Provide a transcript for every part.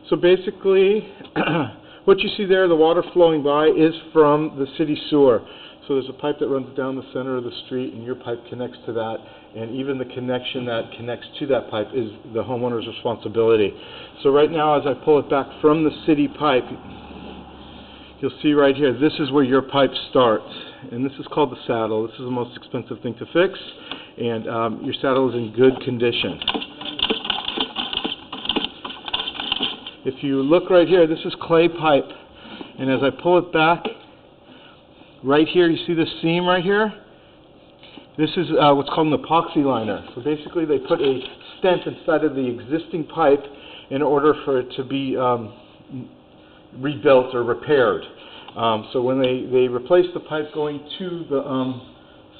So basically, what you see there, the water flowing by, is from the city sewer. So there's a pipe that runs down the center of the street, and your pipe connects to that, and even the connection that connects to that pipe is the homeowner's responsibility. So right now, as I pull it back from the city pipe, you'll see right here, this is where your pipe starts, and this is called the saddle. This is the most expensive thing to fix, and your saddle is in good condition. If you look right here, this is clay pipe, and as I pull it back, right here, you see this seam right here? This is what's called an epoxy liner. So basically they put a stent inside of the existing pipe in order for it to be rebuilt or repaired. So when they replace the pipe going to the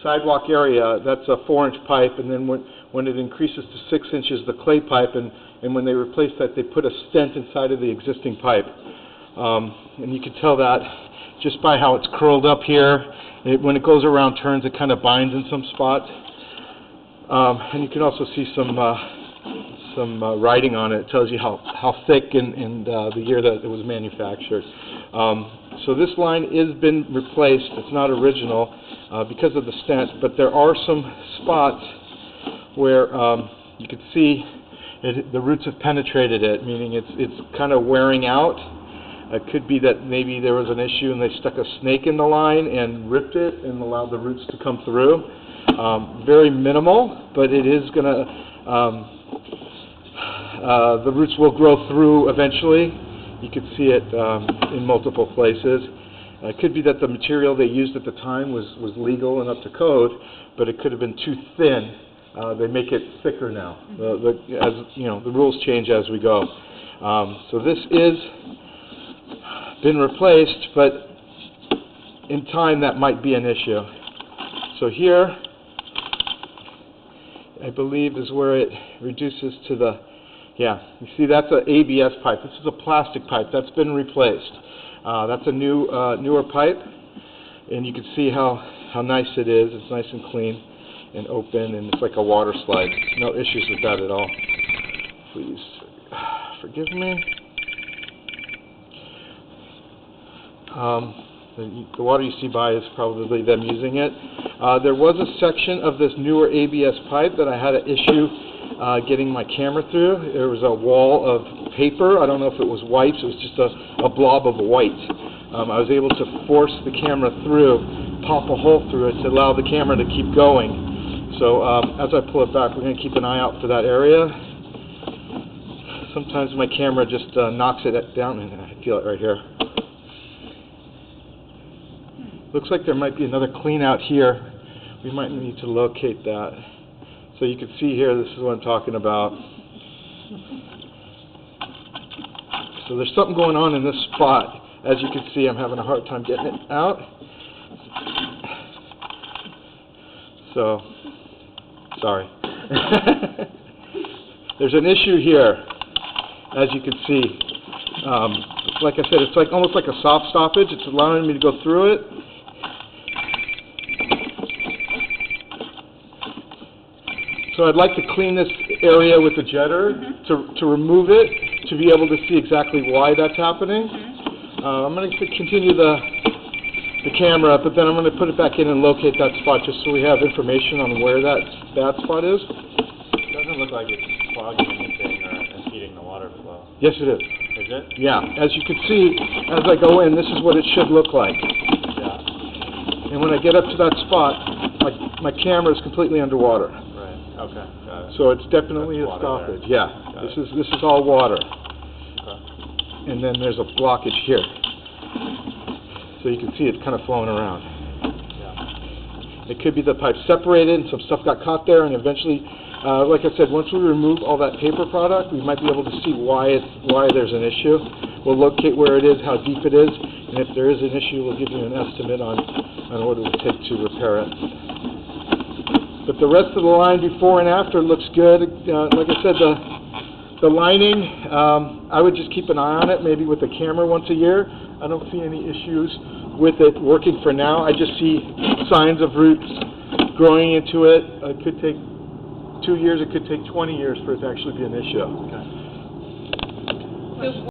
sidewalk area, that's a 4-inch pipe, and then when it increases to 6 inches, the clay pipe, and when they replace that, they put a stent inside of the existing pipe. And you can tell that just by how it's curled up here. When it goes around turns, it kind of binds in some spots. And you can also see some writing on it. It tells you how thick and the year that it was manufactured. So this line has been replaced. It's not original because of the stent, but there are some spots where you can see the roots have penetrated it, meaning it's kind of wearing out. It could be that maybe there was an issue and they stuck a snake in the line and ripped it and allowed the roots to come through. Very minimal, but it is going to, the roots will grow through eventually. You can see it in multiple places. It could be that the material they used at the time was legal and up to code, but it could have been too thin. They make it thicker now. As you know, the rules change as we go. So this is been replaced, but in time that might be an issue. So here, I believe, is where it reduces to the, yeah, you see that's an ABS pipe. This is a plastic pipe. That's been replaced. That's a newer pipe, and you can see how nice it is. It's nice and clean and open, and it's like a water slide. No issues with that at all. Please forgive me. The water you see by is probably them using it. There was a section of this newer ABS pipe that I had an issue getting my camera through. There was a wall of paper. I don't know if it was wipes. It was just a blob of white. I was able to force the camera through, pop a hole through it to allow the camera to keep going. So as I pull it back, we're going to keep an eye out for that area. Sometimes my camera just knocks it down, and I feel it right here. Looks like there might be another clean out here. We might need to locate that. So you can see here, this is what I'm talking about. So there's something going on in this spot. As you can see, I'm having a hard time getting it out. So, sorry. There's an issue here, as you can see. Like I said, it's like almost like a soft stoppage. It's allowing me to go through it. So I'd like to clean this area with the jetter to remove it, to be able to see exactly why that's happening. I'm going to continue the camera, but then I'm going to put it back in and locate that spot just so we have information on where that spot is. It doesn't look like it's clogging anything or impeding the water flow. Yes, it is. Is it? Yeah. As you can see, as I go in, this is what it should look like. Yeah. And when I get up to that spot, my camera is completely underwater. Okay, got it. So it's definitely a stoppage. Yeah, this is all water. Okay. And then there's a blockage here. So you can see it's kind of flowing around. Yeah. It could be the pipe separated and some stuff got caught there, and eventually, like I said, once we remove all that paper product, we might be able to see why there's an issue. We'll locate where it is, how deep it is, and if there is an issue, we'll give you an estimate on what it would take to repair it. But the rest of the line before and after looks good. Like I said, the lining, I would just keep an eye on it, maybe with the camera once a year. I don't see any issues with it working for now. I just see signs of roots growing into it. It could take 2 years, it could take 20 years for it to actually be an issue. Okay. question.